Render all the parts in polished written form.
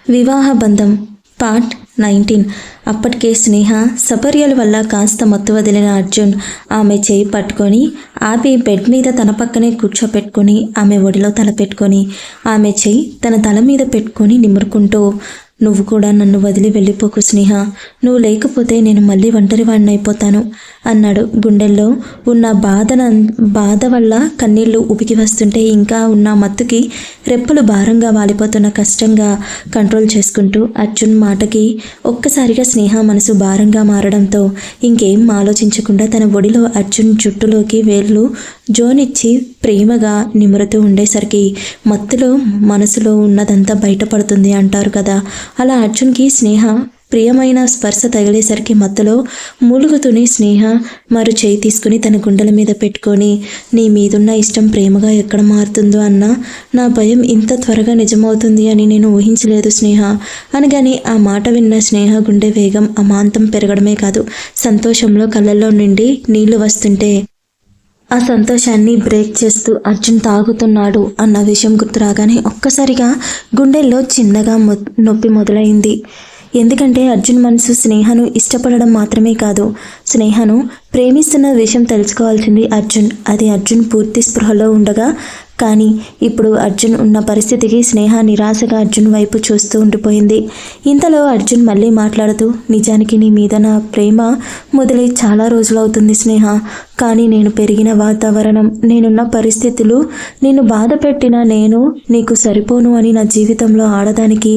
వివాహ బంధం పార్ట్ 19. అప్పటికే స్నేహ సపర్యల వల్ల కాస్త మత్తు వదిలిన అర్జున్ ఆమె చేయి పట్టుకొని ఆపి బెడ్ మీద తన పక్కనే కూర్చోపెట్టుకొని ఆమె ఒడిలో తల పెట్టుకొని ఆమె చేయి తన తల మీద పెట్టుకొని నిమురుకుంటూ, నువ్వు కూడా నన్ను వదిలి వెళ్ళిపోకు స్నేహ, నువ్వు లేకపోతే నేను మళ్ళీ ఒంటరివాడిని అయిపోతాను అన్నాడు. గుండెల్లో ఉన్న బాధ వల్ల కన్నీళ్లు ఉబికి వస్తుంటే ఇంకా ఉన్న మత్తుకి రెప్పలు భారంగా వాలిపోతున్న కష్టంగా కంట్రోల్ చేసుకుంటూ అర్జున్ మాటకి ఒక్కసారిగా స్నేహ మనసు భారంగా మారడంతో ఇంకేం ఆలోచించకుండా తన ఒడిలో అర్జున్ జుట్టులోకి వేళ్ళు జోనిచ్చి ప్రేమగా నిమురుతూ ఉండేసరికి మత్తులో మనసులో ఉన్నదంతా బయటపడుతుంది అంటారు కదా. అలా అర్జున్కి స్నేహ ప్రియమైన స్పర్శ తగిలేసరికి మత్తులో మూలుగుతూనే స్నేహ మరో చేయి తీసుకుని తన గుండెల మీద పెట్టుకొని, నీ మీదున్న ఇష్టం ప్రేమగా ఎక్కడ మారుతుందో అన్న నా భయం ఇంత త్వరగా నిజమవుతుంది అని నేను ఊహించలేదు స్నేహ అనగానే ఆ మాట విన్న స్నేహ గుండె వేగం అమాంతం పెరగడమే కాదు, సంతోషంలో కళ్ళల్లో నుండి నీళ్లు వస్తుంటే ఆ సంతోషాన్ని బ్రేక్ చేస్తూ అర్జున్ తాగుతున్నాడు అన్న విషయం గుర్తురాగానే ఒక్కసారిగా గుండెల్లో చిన్నగా నొప్పి మొదలైంది. ఎందుకంటే అర్జున్ మనసు స్నేహను ఇష్టపడడం మాత్రమే కాదు, స్నేహను ప్రేమిస్తున్న విషయం తెలుసుకోవాల్సింది అర్జున్. అది అర్జున్ పూర్తి స్పృహలో ఉండగా, కానీ ఇప్పుడు అర్జున్ ఉన్న పరిస్థితికి స్నేహ నిరాశగా అర్జున్ వైపు చూస్తూ ఉండిపోయింది. ఇంతలో అర్జున్ మళ్ళీ మాట్లాడుతూ, నిజానికి నీ మీద నా ప్రేమ మొదలై చాలా రోజులవుతుంది స్నేహ, కానీ నేను పెరిగిన వాతావరణం, నేనున్న పరిస్థితులు, నిన్ను బాధ పెట్టిన నేను నీకు సరిపోను అని నా జీవితంలో ఆడదానికి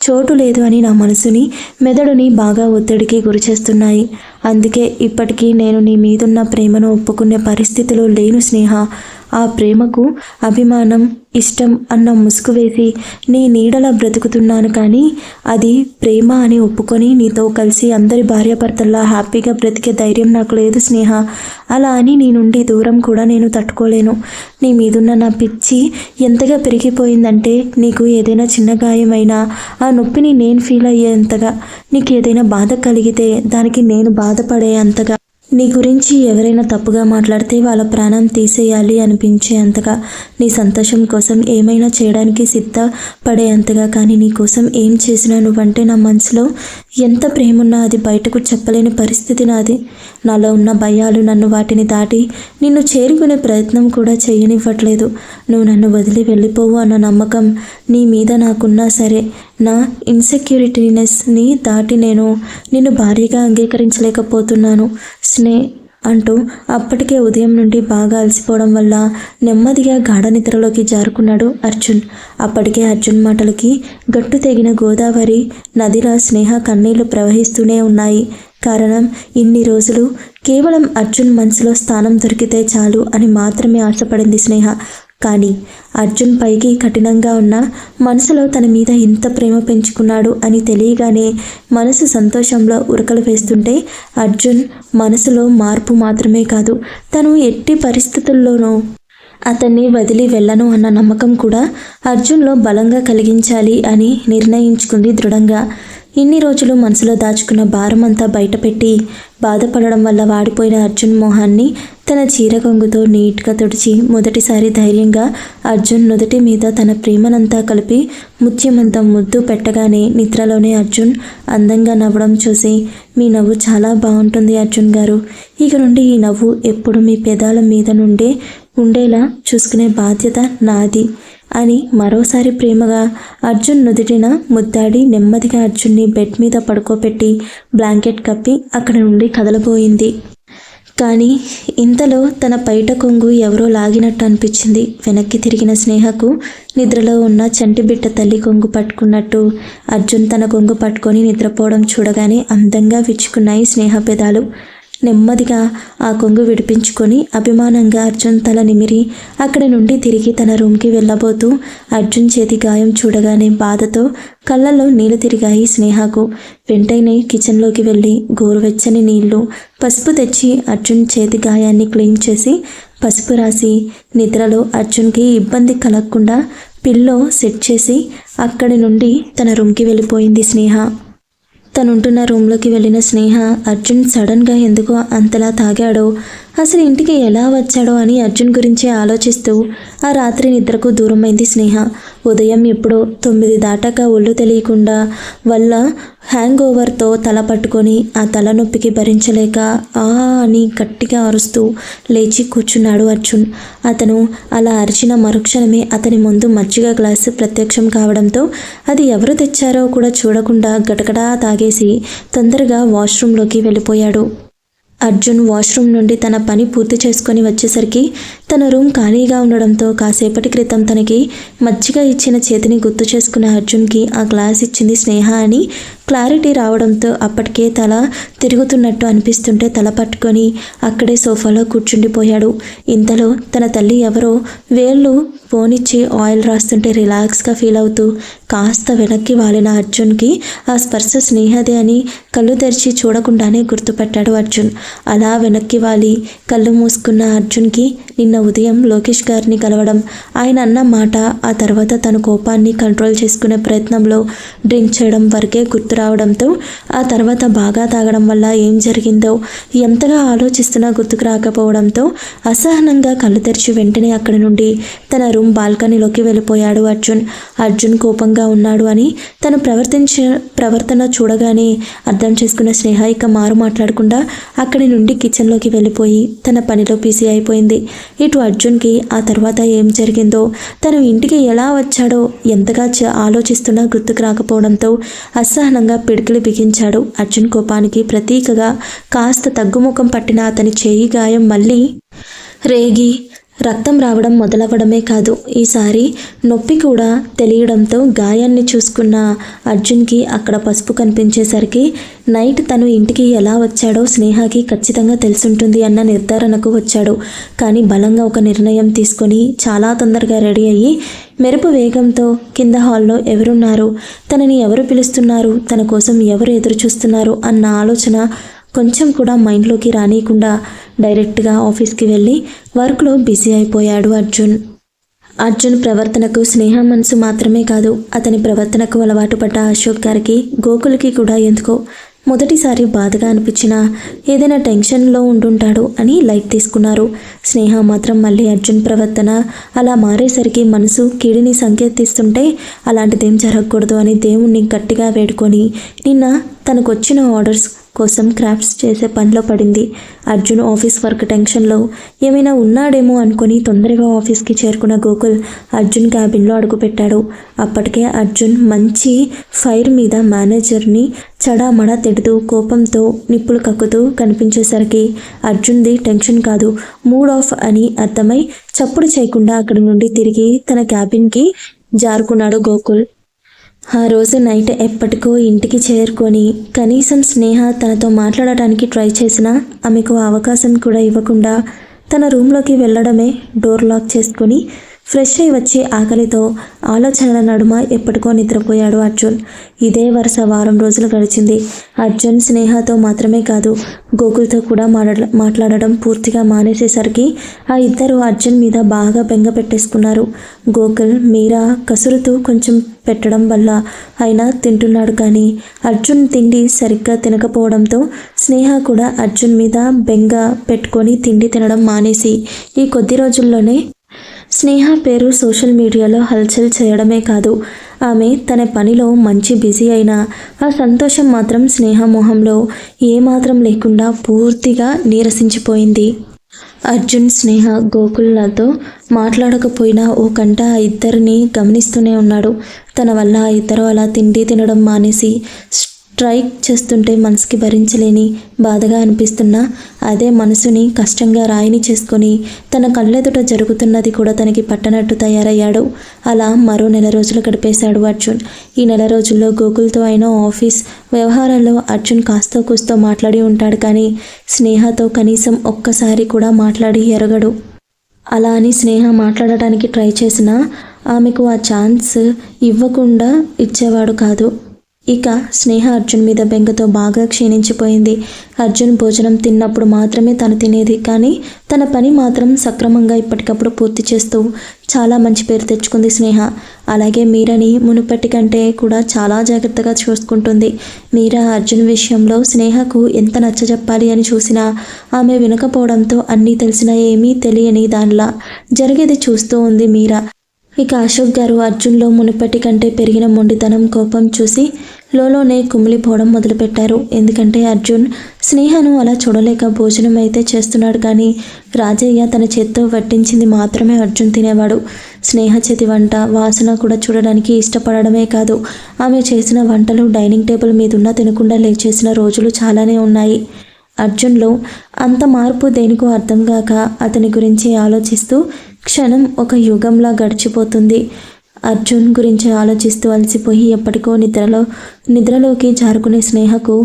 చోటు లేదు అని నా మనసుని మెదడుని బాగా ఒత్తిడికి గురిచేస్తున్నాయి. అందుకే ఇప్పటికీ నేను నీ మీదున్న ప్రేమను ఒప్పుకునే పరిస్థితిలో లేను స్నేహ. ఆ ప్రేమకు అభిమానం, ఇష్టం అన్న ముసుగు వేసి నీ నీడలా బ్రతుకుతున్నాను, కానీ అది ప్రేమ అని ఒప్పుకొని నీతో కలిసి అందరి భార్యాభర్తల్లా హ్యాపీగా బ్రతికే ధైర్యం నాకు లేదు స్నేహ. అలా అని నీ నుండి దూరం కూడా నేను తట్టుకోలేను. నీ మీదున్న నా పిచ్చి ఎంతగా పెరిగిపోయిందంటే, నీకు ఏదైనా చిన్న గాయమైనా ఆ నొప్పిని నేను ఫీల్ అయ్యేంతగా, నీకు ఏదైనా బాధ కలిగితే దానికి నేను బాధపడే అంతగా, నీ గురించి ఎవరైనా తప్పుగా మాట్లాడితే వాళ్ళ ప్రాణం తీసేయాలి అనిపించే అంతగా, నీ సంతోషం కోసం ఏమైనా చేయడానికి సిద్ధపడే అంతగా, కానీ నీ కోసం ఏం చేసినా నువ్వంటే నా మనసులో ఎంత ప్రేమున్నా అది బయటకు చెప్పలేని పరిస్థితి నాది. నాలో ఉన్న భయాలు నన్ను వాటిని దాటి నిన్ను చేరుకునే ప్రయత్నం కూడా చేయనివ్వట్లేదు. నువ్వు నన్ను వదిలి వెళ్ళిపోవు అన్న నమ్మకం నీ మీద నాకున్నా సరే, నా ఇన్సెక్యూరిటీనెస్ని దాటి నేను నిన్ను భారీగా అంగీకరించలేకపోతున్నాను స్నే అంటూ అప్పటికే ఉదయం నుండి బాగా అలసిపోవడం వల్ల నెమ్మదిగా గాఢ నిద్రలోకి జారుకున్నాడు అర్జున్. అప్పటికే అర్జున్ మాటలకి గట్టు తెగిన గోదావరి నదిలో స్నేహ కన్నీళ్లు ప్రవహిస్తూనే ఉన్నాయి. కారణం, ఇన్ని రోజులు కేవలం అర్జున్ మనసులో స్థానం దొరికితే చాలు అని మాత్రమే ఆశపడింది స్నేహ. కానీ అర్జున్ పైకి కఠినంగా ఉన్న మనసులో తన మీద ఇంత ప్రేమ పెంచుకున్నాడు అని తెలియగానే మనసు సంతోషంలో ఉరకలు వేస్తుంటే, అర్జున్ మనసులో మార్పు మాత్రమే కాదు, తను ఎట్టి పరిస్థితుల్లోనూ అతన్ని వదిలి వెళ్ళను అన్న నమ్మకం కూడా అర్జున్లో బలంగా కలిగించాలి అని నిర్ణయించుకుంది దృఢంగా. ఇన్ని రోజులు మనసులో దాచుకున్న భారం అంతా బయటపెట్టి బాధపడడం వల్ల వాడిపోయిన అర్జున్ మొహాన్ని తన చీర కొంగుతో నీట్గా తుడిచి మొదటిసారి ధైర్యంగా అర్జున్ నుదుటి మీద తన ప్రేమనంతా కలిపి ముత్యమంత ముద్దు పెట్టగానే నిద్రలోనే అర్జున్ అందంగా నవ్వడం చూసి, మీ నవ్వు చాలా బాగుంటుంది అర్జున్ గారు, ఇక నుండి ఈ నవ్వు ఎప్పుడు మీ పెదాల మీద నుండే ఉండేలా చూసుకునే బాధ్యత నాది అని మరోసారి ప్రేమగా అర్జున్ నుదిటిన ముద్దాడి నెమ్మదిగా అర్జున్ని బెడ్ మీద పడుకోబెట్టి బ్లాంకెట్ కప్పి అక్కడ నుండి కదలబోయింది. కానీ ఇంతలో తన పైట కొంగు ఎవరో లాగినట్టు అనిపించింది. వెనక్కి తిరిగిన స్నేహకు నిద్రలో ఉన్న చంటి బిడ్డ తల్లి కొంగు పట్టుకున్నట్టు అర్జున్ తన కొంగు పట్టుకొని నిద్రపోవడం చూడగానే అందంగా విచ్చుకున్నాయి స్నేహ పెదాలు. నెమ్మదిగా ఆ కొంగు విడిపించుకొని అభిమానంగా అర్జున్ తల నిమిరి అక్కడి నుండి తిరిగి తన రూమ్కి వెళ్ళబోతూ అర్జున్ చేతి గాయం చూడగానే బాధతో కళ్ళల్లో నీళ్లు తిరిగాయి స్నేహకు. వెంటనే కిచెన్లోకి వెళ్ళి గోరువెచ్చని నీళ్లు, పసుపు తెచ్చి అర్జున్ చేతి గాయాన్ని క్లీన్ చేసి పసుపు రాసి నిద్రలో అర్జున్కి ఇబ్బంది కలగకుండా పిల్లో సెట్ చేసి అక్కడి నుండి తన రూమ్కి వెళ్ళిపోయింది స్నేహ. తనుంటున్న రూమ్లోకి వెళ్ళిన స్నేహ అర్జున్ సడన్గా ఎందుకో అంతలా తాగాడో, అసలు ఇంటికి ఎలా వచ్చాడో అని అర్జున్ గురించి ఆలోచిస్తూ ఆ రాత్రి నిద్రకు దూరమైంది స్నేహ. ఉదయం ఎప్పుడో 9 దాటాక ఒళ్ళు తెలియకుండా వల్ల హ్యాంగ్ ఓవర్తో తల పట్టుకొని ఆ తలనొప్పికి భరించలేక ఆ అని గట్టిగా అరుస్తూ లేచి కూర్చున్నాడు అర్జున్. అతను అలా అరిచిన మరుక్షణమే అతని ముందు మజ్జిగ గ్లాసు ప్రత్యక్షం కావడంతో అది ఎవరు తెచ్చారో కూడా చూడకుండా గటగడా తాగేసి తొందరగా వాష్రూంలోకి వెళ్ళిపోయాడు. అర్జున్ వాష్రూమ్ నుండి తన పని పూర్తి చేసుకొని వచ్చేసరికి తన రూమ్ ఖాళీగా ఉండడంతో కాసేపటి క్రితం తనకి మజ్జిగ ఇచ్చిన చేతిని గుర్తు చేసుకున్న అర్జున్కి ఆ గ్లాస్ ఇచ్చింది స్నేహ అని క్లారిటీ రావడంతో అప్పటికే తల తిరుగుతున్నట్టు అనిపిస్తుంటే తల పట్టుకొని అక్కడే సోఫాలో కూర్చుండిపోయాడు. ఇంతలో తన తల్లి ఎవరో వేళ్ళు పోనిచ్చి ఆయిల్ రాస్తుంటే రిలాక్స్గా ఫీల్ అవుతూ కాస్త వెనక్కి వాలిన అర్జున్కి ఆ స్పర్శ స్నేహదే అని కళ్ళు తెరిచి చూడకుండానే గుర్తుపట్టాడు అర్జున్. అలా వెనక్కి వాలి కళ్ళు మూసుకున్న అర్జున్కి నిన్న ఉదయం లోకేష్ గారిని కలవడం, ఆయన అన్న మాట, ఆ తర్వాత తన కోపాన్ని కంట్రోల్ చేసుకునే ప్రయత్నంలో డ్రింక్ చేయడం వరకే గుర్తు రావడంతో ఆ తర్వాత బాగా తాగడం వల్ల ఏం జరిగిందో ఎంతగా ఆలోచిస్తున్నా గుర్తుకు రాకపోవడంతో అసహనంగా కళ్ళు తెరిచి వెంటనే అక్కడి నుండి తన రూమ్ బాల్కనీలోకి వెళ్ళిపోయాడు అర్జున్. అర్జున్ కోపంగా ఉన్నాడు అని తను ప్రవర్తన చూడగానే అర్థం చేసుకున్న స్నేహ ఇక మారు మాట్లాడకుండా అక్కడి నుండి కిచెన్లోకి వెళ్ళిపోయి తన పనిలో బిజీ అయిపోయింది. ఇటు అర్జున్కి ఆ తర్వాత ఏం జరిగిందో, తను ఇంటికి ఎలా వచ్చాడో ఎంతగా ఆలోచిస్తున్నా గుర్తుకు రాకపోవడంతో అసహనంగా పిడికిలి బిగించాడు. అర్జున్ కోపానికి ప్రతీకగా కాస్త తగ్గుముఖం పట్టిన అతని చేయి గాయం మళ్ళీ రేగి రక్తం రావడం మొదలవ్వడమే కాదు, ఈసారి నొప్పి కూడా తెలియడంతో గాయాన్ని చూసుకున్న అర్జున్కి అక్కడ పసుపు కనిపించేసరికి నైట్ తను ఇంటికి ఎలా వచ్చాడో స్నేహకి ఖచ్చితంగా తెలుసుంటుంది అన్న నిర్ధారణకు వచ్చాడు. కానీ బలంగా ఒక నిర్ణయం తీసుకొని చాలా తొందరగా రెడీ అయ్యి మెరుపు వేగంతో కింద హాల్లో ఎవరున్నారు, తనని ఎవరు పిలుస్తున్నారు, తన కోసం ఎవరు ఎదురు చూస్తున్నారు అన్న ఆలోచన కొంచెం కూడా మైండ్లోకి రానియకుండా డైరెక్ట్గా ఆఫీస్కి వెళ్ళి వర్క్లో బిజీ అయిపోయాడు అర్జున్. అర్జున్ ప్రవర్తనకు స్నేహ మనసు మాత్రమే కాదు, అతని ప్రవర్తనకు అలవాటు పడ్డ అశోక్ గారికి, గోకుల్కి కూడా ఎందుకో మొదటిసారి బాధగా అనిపించినా ఏదైనా టెన్షన్లో ఉండుంటాడు అని లైట్ తీసుకున్నారు. స్నేహ మాత్రం మళ్ళీ అర్జున్ ప్రవర్తన అలా మారేసరికి మనసు కీడిని సంకేతిస్తుంటే అలాంటిదేం జరగకూడదు అని దేవుణ్ణి గట్టిగా వేడుకొని నిన్న తనకొచ్చిన ఆర్డర్స్ కోసం క్రాఫ్ట్స్ చేసే పనిలో పడింది. అర్జున్ ఆఫీస్ వర్క్ టెన్షన్లో ఏమైనా ఉన్నాడేమో అనుకుని తొందరగా ఆఫీస్కి చేరుకున్న గోకుల్ అర్జున్ క్యాబిన్లో అడుగుపెట్టాడు. అప్పటికే అర్జున్ మంచి ఫైర్ మీద మేనేజర్ని చడామడా తిడుతూ కోపంతో నిప్పులు కక్కుతూ కనిపించేసరికి అర్జున్ది టెన్షన్ కాదు, మూడ్ ఆఫ్ అని అర్థమై చప్పుడు చేయకుండా అక్కడి నుండి తిరిగి తన క్యాబిన్కి జారుకున్నాడు గోకుల్. ఆ రోజు నైట్ ఎప్పటికో ఇంటికి చేరుకొని కనీసం స్నేహ తనతో మాట్లాడటానికి ట్రై చేసినా ఆమెకు అవకాశం కూడా ఇవ్వకుండా తన రూమ్లోకి వెళ్ళడమే డోర్ లాక్ చేసుకొని ఫ్రెష్ అయి వచ్చి ఆకలితో ఆలోచనల నడుమ ఎప్పటికో నిద్రపోయాడు అర్జున్. ఇదే వరుస వారం రోజులు గడిచింది. అర్జున్ స్నేహతో మాత్రమే కాదు గోకుల్తో కూడా మాట్లాడడం పూర్తిగా మానేసేసరికి ఆ ఇద్దరు అర్జున్ మీద బాగా బెంగ పెట్టేసుకున్నారు. గోకుల్ మీరా కసురుతూ కొంచెం పెట్టడం వల్ల అయినా తింటున్నాడు, కానీ అర్జున్ తిండి సరిగ్గా తినకపోవడంతో స్నేహ కూడా అర్జున్ మీద బెంగ పెట్టుకొని తిండి తినడం మానేసి ఈ కొద్ది రోజుల్లోనే స్నేహ పేరు సోషల్ మీడియాలో హల్చల్ చేయడమే కాదు, ఆమె తన పనిలో మంచి బిజీ అయినా ఆ సంతోషం మాత్రం స్నేహ మొహంలో ఏమాత్రం లేకుండా పూర్తిగా నీరసించిపోయింది. అర్జున్ స్నేహ గోకుల్తో మాట్లాడకపోయినా ఓ కంట ఆ ఇద్దరిని గమనిస్తూనే ఉన్నాడు. తన వల్ల ఆ ఇద్దరు అలా తిండి తినడం మానేసి స్ట్రైక్ చేస్తుంటే మనసుకి భరించలేని బాధగా అనిపిస్తున్నా అదే మనసుని కష్టంగా రాయిని చేసుకొని తన కళ్ళెదుట జరుగుతున్నది కూడా తనకి పట్టనట్టు తయారయ్యాడు. అలా మరో 1 రోజులు గడిపేశాడు అర్జున్. ఈ 1 రోజుల్లో గోకుల్తో అయినా ఆఫీస్ వ్యవహారాల్లో అర్జున్ కాస్తో కూస్తో మాట్లాడి ఉంటాడు, కానీ స్నేహతో కనీసం ఒక్కసారి కూడా మాట్లాడి ఎరగడు. అలా అని స్నేహ మాట్లాడటానికి ట్రై చేసినా ఆమెకు ఆ ఛాన్స్ ఇవ్వకుండా ఇచ్చేవాడు కాదు. ఇక స్నేహ అర్జున్ మీద బెంగతో బాగా క్షీణించిపోయింది. అర్జున్ భోజనం తిన్నప్పుడు మాత్రమే తను తినేది, కానీ తన పని మాత్రం సక్రమంగా ఇప్పటికప్పుడు పూర్తి చేస్తూ చాలా మంచి పేరు తెచ్చుకుంది స్నేహ. అలాగే మీరని మునుపటి కంటే కూడా చాలా జాగ్రత్తగా చూసుకుంటుంది. మీరా అర్జున్ విషయంలో స్నేహకు ఎంత నచ్చజెప్పాలి అని చూసినా ఆమె వినకపోవడంతో అన్నీ తెలిసినా ఏమీ తెలియని దానిలా జరిగేది చూస్తూ ఉంది మీరా. ఇక అశోక్ గారు అర్జున్లో మునుపటి కంటే పెరిగిన మొండితనం, కోపం చూసి లోలోనే కుమిలిపోవడం మొదలుపెట్టారు. ఎందుకంటే అర్జున్ స్నేహను అలా చూడలేక భోజనం అయితే చేస్తున్నాడు, కానీ రాజయ్య తన చేత్తో వడ్డించింది మాత్రమే అర్జున్ తినేవాడు. స్నేహ చేతి వంట వాసన కూడా చూడడానికి ఇష్టపడడమే కాదు, ఆమె చేసిన వంటలు డైనింగ్ టేబుల్ మీదున్న తినకుండా లేచేసిన రోజులు చాలానే ఉన్నాయి. అర్జున్లో అంత మార్పు దేనికో అర్థం కాక అతని గురించి ఆలోచిస్తూ క్షణం ఒక యుగంలా గడిచిపోతుంది. అర్జున్ గురించి ఆలోచిస్తూ అలసిపోయి ఎప్పటికో నిద్రలోకి జారుకునే స్నేహకు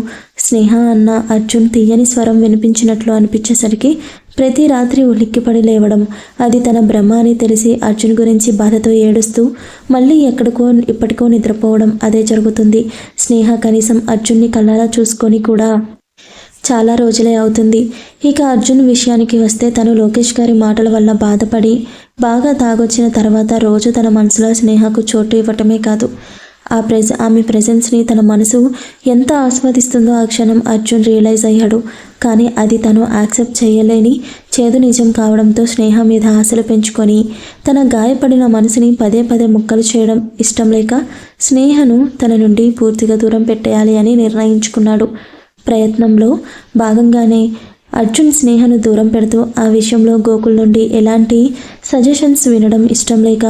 స్నేహ అన్న అర్జున్ తీయని స్వరం వినిపించినట్లు అనిపించేసరికి ప్రతి రాత్రి ఉలిక్కిపడి లేవడం, అది తన భ్రమ అని తెలిసి అర్జున్ గురించి బాధతో ఏడుస్తూ మళ్ళీ ఇప్పటికో నిద్రపోవడం అదే జరుగుతుంది. స్నేహ కనీసం అర్జున్ని కళ్ళారా చూసుకొని కూడా చాలా రోజులే అవుతుంది. ఇక అర్జున్ విషయానికి వస్తే తను లోకేష్ గారి మాటల వల్ల బాధపడి బాగా తాగొచ్చిన తర్వాత రోజు తన మనసులో స్నేహకు చోటు ఇవ్వటమే కాదు, ఆమె ప్రెజెన్స్ని తన మనసు ఎంత ఆస్వాదిస్తుందో ఆ క్షణం అర్జున్ రియలైజ్ అయ్యాడు. కానీ అది తను యాక్సెప్ట్ చేయలేని చేదు నిజం కావడంతో స్నేహ మీద ఆశలు పెంచుకొని తన గాయపడిన మనసుని పదే పదే ముక్కలు చేయడం ఇష్టం లేక స్నేహను తన నుండి పూర్తిగా దూరం పెట్టేయాలి అని నిర్ణయించుకున్నాడు. ప్రయత్నంలో భాగంగానే అర్జున్ స్నేహను దూరం పెడుతూ ఆ విషయంలో గోకుల్ నుండి ఎలాంటి సజెషన్స్ వినడం ఇష్టం లేక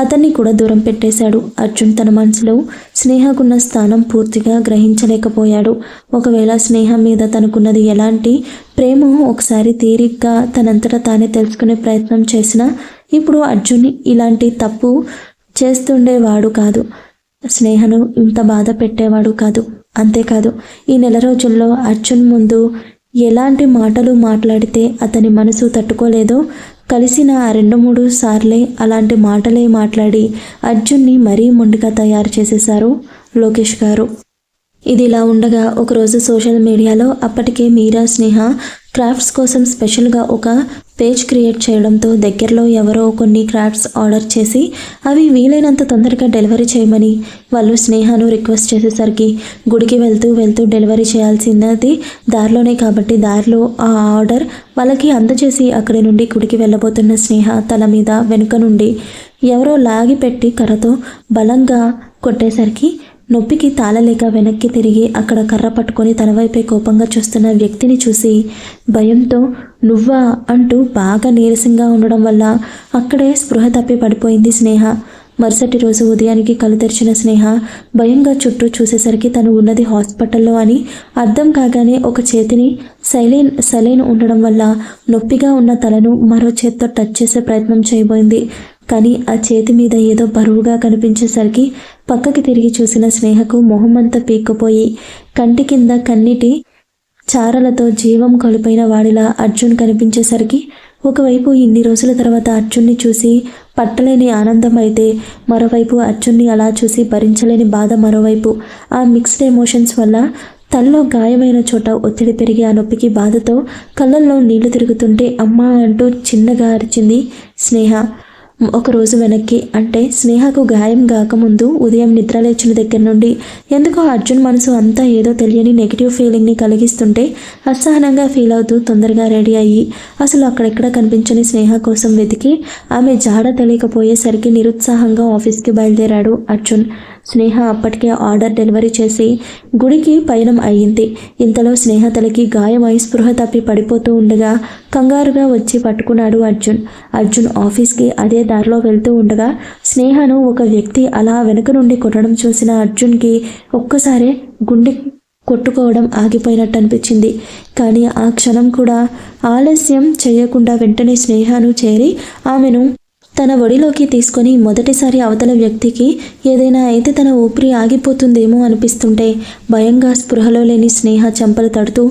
అతన్ని కూడా దూరం పెట్టేశాడు. అర్జున్ తన మనసులో స్నేహకున్న స్థానం పూర్తిగా గ్రహించలేకపోయాడు. ఒకవేళ స్నేహ మీద తనకున్నది ఎలాంటి ప్రేమ ఒకసారి తీరిగ్గా తనంతటా తానే తెలుసుకునే ప్రయత్నం చేసినా ఇప్పుడు అర్జున్ ఇలాంటి తప్పు చేస్తుండేవాడు కాదు, స్నేహను ఇంత బాధ పెట్టేవాడు కాదు. అంతేకాదు ఈ నెల రోజుల్లో అర్జున్ ముందు ఎలాంటి మాటలు మాట్లాడితే అతని మనసు తట్టుకోలేదో కలిసిన 2-3 సార్లే అలాంటి మాటలే మాట్లాడి అర్జున్ని మరీ మొండిగా తయారు చేసేశారు లోకేష్ గారు. ఇది ఇలా ఉండగా ఒకరోజు సోషల్ మీడియాలో అప్పటికే మీరా స్నేహ క్రాఫ్ట్స్ కోసం స్పెషల్గా ఒక పేజ్ క్రియేట్ చేయడంతో దగ్గరలో ఎవరో కొన్ని క్రాఫ్ట్స్ ఆర్డర్ చేసి అవి వీలైనంత తొందరగా డెలివరీ చేయమని వాళ్ళు స్నేహను రిక్వెస్ట్ చేసేసరికి గుడికి వెళ్తూ డెలివరీ చేయాల్సినది దారిలోనే కాబట్టి దారిలో ఆ ఆర్డర్ వాళ్ళకి అందజేసి అక్కడి నుండి గుడికి వెళ్ళబోతున్న స్నేహ తల మీద వెనుక నుండి ఎవరో లాగి పెట్టి కర్రతో బలంగా కొట్టేసరికి నొప్పికి తాళలేక వెనక్కి తిరిగి అక్కడ కర్ర పట్టుకొని తన వైపే కోపంగా చూస్తున్న వ్యక్తిని చూసి భయంతో నువ్వా అంటూ బాగా నీరసంగా ఉండడం వల్ల అక్కడే స్పృహ తప్పి పడిపోయింది స్నేహ. మరుసటి రోజు ఉదయానికి కళ్ళు తెరిచిన స్నేహ భయంగా చుట్టూ చూసేసరికి తను ఉన్నది హాస్పిటల్లో అని అర్థం కాగానే ఒక చేతిని సలైన్ ఉండడం వల్ల నొప్పిగా ఉన్న తలను మరో చేత్తో టచ్ చేసే ప్రయత్నం చేయబోయింది. కానీ ఆ చేతి మీద ఏదో బరువుగా కనిపించేసరికి పక్కకి తిరిగి చూసిన స్నేహకు మొహమంతా పీక్కుపోయి కంటి కింద కన్నీటి చారలతో జీవం కోల్పోయిన వాడిలా అర్జున్ కనిపించేసరికి ఒకవైపు ఇన్ని రోజుల తర్వాత అర్జున్ని చూసి పట్టలేని ఆనందం అయితే మరోవైపు అర్జున్ని అలా చూసి భరించలేని బాధ మరోవైపు. ఆ మిక్స్డ్ ఎమోషన్స్ వల్ల తల్లో గాయమైన చోట ఒత్తిడి పెరిగి ఆ నొప్పికి బాధతో కళ్ళల్లో నీళ్లు తిరుగుతుంటే అమ్మా అంటూ చిన్నగా అరిచింది స్నేహ. ఒకరోజు వెనక్కి అంటే స్నేహకు గాయం కాకముందు ఉదయం నిద్ర లేచిన దగ్గర నుండి ఎందుకో అర్జున్ మనసు అంతా ఏదో తెలియని నెగిటివ్ ఫీలింగ్ని కలిగిస్తుంటే అసహనంగా ఫీల్ అవుతూ తొందరగా రెడీ అయ్యి అసలు అక్కడెక్కడ కనిపించని స్నేహ కోసం వెతికి ఆమె జాడ తెలియకపోయేసరికి నిరుత్సాహంగా ఆఫీస్కి బయలుదేరాడు అర్జున్. స్నేహ అప్పటికే ఆర్డర్ డెలివరీ చేసి గుడికి పయనం అయ్యింది. ఇంతలో స్నేహ తలకి గాయమై స్పృహ తప్పి పడిపోతూ ఉండగా కంగారుగా వచ్చి పట్టుకున్నాడు అర్జున్ ఆఫీస్కి అదే దారిలో వెళ్తూ ఉండగా స్నేహను ఒక వ్యక్తి అలా వెనుక నుండి కొట్టడం చూసిన అర్జున్కి ఒక్కసారే గుండె కొట్టుకోవడం ఆగిపోయినట్టు అనిపించింది. కానీ ఆ క్షణం కూడా ఆలస్యం చేయకుండా వెంటనే స్నేహను చేరి ఆమెను తన ఒడిలోకి తీసుకొని మొదటిసారి అవతల వ్యక్తికి ఏదైనా అయితే తన ఊపిరి ఆగిపోతుందేమో అనిపిస్తుంటే భయంగా స్పృహలో లేని స్నేహ చెంపలు తడుతూ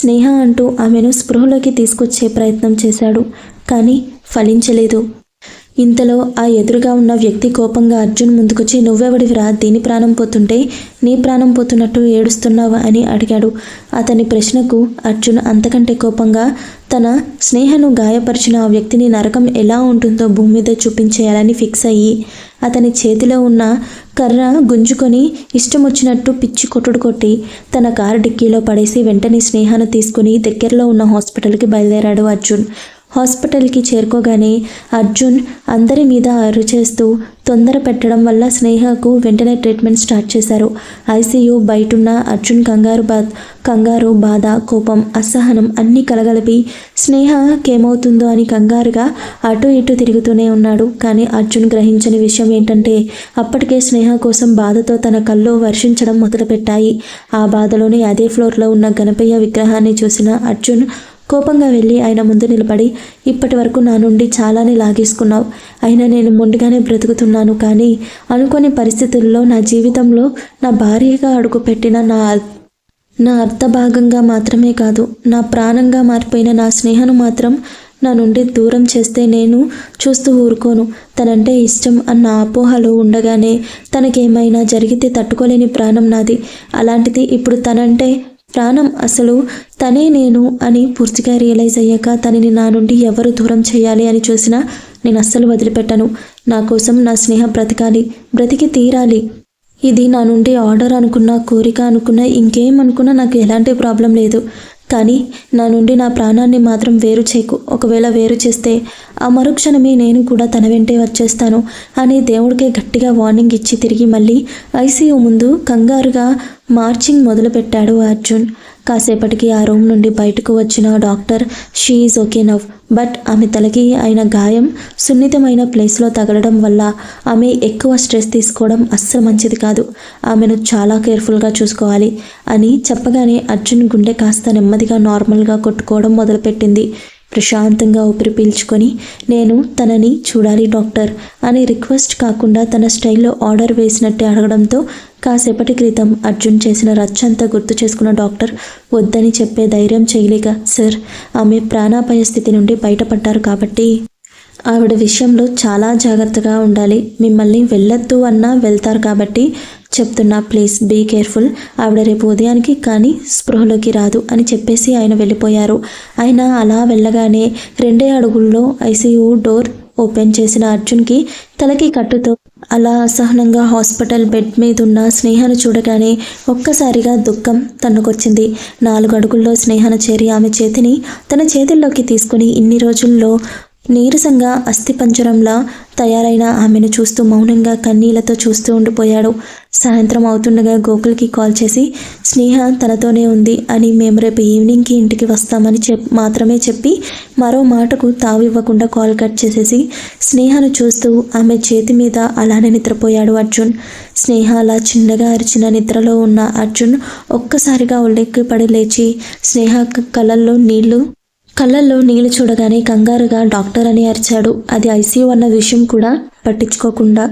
స్నేహ అంటూ ఆమెను స్పృహలోకి తీసుకొచ్చే ప్రయత్నం చేశాడు. కానీ ఫలించలేదు. ఇంతలో ఆ ఎదురుగా ఉన్న వ్యక్తి కోపంగా అర్జున్ ముందుకొచ్చి, నువ్వెవడివిరా, దీని ప్రాణం పోతుంటే నీ ప్రాణం పోతున్నట్టు ఏడుస్తున్నావా అని అడిగాడు. అతని ప్రశ్నకు అర్జున్ అంతకంటే కోపంగా తన స్నేహను గాయపరిచిన ఆ వ్యక్తిని నరకం ఎలా ఉంటుందో భూమి మీద చూపించేయాలని ఫిక్స్ అయ్యి అతని చేతిలో ఉన్న కర్ర గుంజుకొని ఇష్టం వచ్చినట్టు పిచ్చి కొట్టుడు కొట్టి తన కారు డిక్కీలో పడేసి వెంటనే స్నేహాను తీసుకుని దగ్గరలో ఉన్న హాస్పిటల్కి బయలుదేరాడు అర్జున్. హాస్పిటల్కి చేరుకోగానే అర్జున్ అందరి మీద అరుచేస్తూ తొందర పెట్టడం వల్ల స్నేహకు వెంటనే ట్రీట్మెంట్ స్టార్ట్ చేశారు. ఐసీయూ బయటున్న అర్జున్ కంగారు, బాధ, కోపం, అసహనం అన్నీ కలగలిపి స్నేహకేమవుతుందో అని కంగారుగా అటు ఇటు తిరుగుతూనే ఉన్నాడు. కానీ అర్జున్ గ్రహించని విషయం ఏంటంటే అప్పటికే స్నేహ కోసం బాధతో తన కళ్ళు వర్షించడం మొదలుపెట్టాయి. ఆ బాధలోనే అదే ఫ్లోర్లో ఉన్న గణపయ్య విగ్రహాన్ని చూసిన అర్జున్ కోపంగా వెళ్ళి ఆయన ముందు నిలబడి, ఇప్పటి వరకు నా నుండి చాలానే లాగేసుకున్నావు, అయినా నేను మొండిగానే బ్రతుకుతున్నాను, కానీ అనుకోని పరిస్థితుల్లో నా జీవితంలో నా భార్యగా అడుగుపెట్టిన నా అర్ధభాగంగా మాత్రమే కాదు, నా ప్రాణంగా మారిపోయిన నా స్నేహను మాత్రం నా నుండి దూరం చేస్తే నేను చూస్తూ ఊరుకోను. తనంటే ఇష్టం అన్న అపోహలో ఉండగానే తనకేమైనా జరిగితే తట్టుకోలేని ప్రాణం నాది. అలాంటిది ఇప్పుడు తనంటే ప్రాణం, అసలు తనే నేను అని పూర్తిగా రియలైజ్ అయ్యాక తనని నా నుండి ఎవరు దూరం చేయాలి అని చూసినా నేను అస్సలు వదిలిపెట్టను. నా కోసం నా స్నేహ బ్రతికి తీరాలి. ఇది నా నుండి ఆర్డర్ అనుకున్నా, కోరిక అనుకున్నా, ఇంకేమనుకున్నా నాకు ఎలాంటి ప్రాబ్లం లేదు. కానీ నా నుండి నా ప్రాణాన్ని మాత్రం వేరు చేయకు. ఒకవేళ వేరు చేస్తే ఆ మరుక్షణమే నేను కూడా తన వెంటే వచ్చేస్తాను అని దేవుడికే గట్టిగా వార్నింగ్ ఇచ్చి తిరిగి మళ్ళీ ఐసీయూ ముందు కంగారుగా మార్చింగ్ మొదలుపెట్టాడు అర్జున్. కాసేపటికి ఆ రూమ్ నుండి బయటకు వచ్చిన doctor, she is okay now, but ఆమె తలకి అయిన గాయం సున్నితమైన ప్లేస్లో తగలడం వల్ల ఆమె ఎక్కువ స్ట్రెస్ తీసుకోవడం అస్సలు మంచిది కాదు, ఆమెను చాలా కేర్ఫుల్గా చూసుకోవాలి అని చెప్పగానే అర్జున్ గుండె కాస్త నెమ్మదిగా నార్మల్గా కొట్టుకోవడం మొదలుపెట్టింది. ప్రశాంతంగా ఊపిరి పీల్చుకొని, నేను తనని చూడాలి డాక్టర్ అని రిక్వెస్ట్ కాకుండా తన స్టైల్లో ఆర్డర్ వేసినట్టే అడగడంతో కాసేపటి క్రితం అర్జున్ చేసిన రచ్చంతా గుర్తు చేసుకున్న డాక్టర్ వద్దని చెప్పే ధైర్యం చేయలేక, సార్, ఆమె ప్రాణాపాయ స్థితి నుండి బయటపడ్డారు కాబట్టి ఆవిడ విషయంలో చాలా జాగ్రత్తగా ఉండాలి, మిమ్మల్ని వెళ్ళొద్దు అన్నా వెళ్తారు కాబట్టి చెప్తున్నా, ప్లీజ్ బీ కేర్ఫుల్, ఆవిడ రేపు ఉదయానికి కానీ స్పృహలోకి రాదు అని చెప్పేసి ఆయన వెళ్ళిపోయారు. ఆయన అలా వెళ్ళగానే 2 అడుగుల్లో ఐసీయూ డోర్ ఓపెన్ చేసిన అర్జున్కి తలకి కట్టుతో అలా అసహనంగా హాస్పిటల్ బెడ్ మీద ఉన్న స్నేహను చూడగానే ఒక్కసారిగా దుఃఖం తన్నుకొచ్చింది. 4 అడుగుల్లో స్నేహను చేరి ఆమె చేతిని తన చేతుల్లోకి తీసుకుని ఇన్ని రోజుల్లో నీరసంగా అస్థిపంజరంలా తయారైన ఆమెను చూస్తూ మౌనంగా కన్నీళ్లతో చూస్తూ ఉండిపోయాడు. సాయంత్రం అవుతుండగా గోకుల్కి కాల్ చేసి స్నేహ తనతోనే ఉంది అని, మేము రేపు ఈవినింగ్కి ఇంటికి వస్తామని మాత్రమే చెప్పి మరో మాటకు తావివ్వకుండా కాల్ కట్ చేసేసి స్నేహను చూస్తూ ఆమె చేతి మీద అలానే నిద్రపోయాడు అర్జున్. స్నేహ అలా చిన్నగా అరిచిన నిద్రలో ఉన్న అర్జున్ ఒక్కసారిగా ఉలిక్కిపడి లేచి స్నేహ కళ్ళల్లో నీళ్లు చూడగానే కంగారుగా డాక్టర్ అని అరిచాడు. అది ఐసీయూ అన్న విషయం కూడా పట్టించుకోకుండా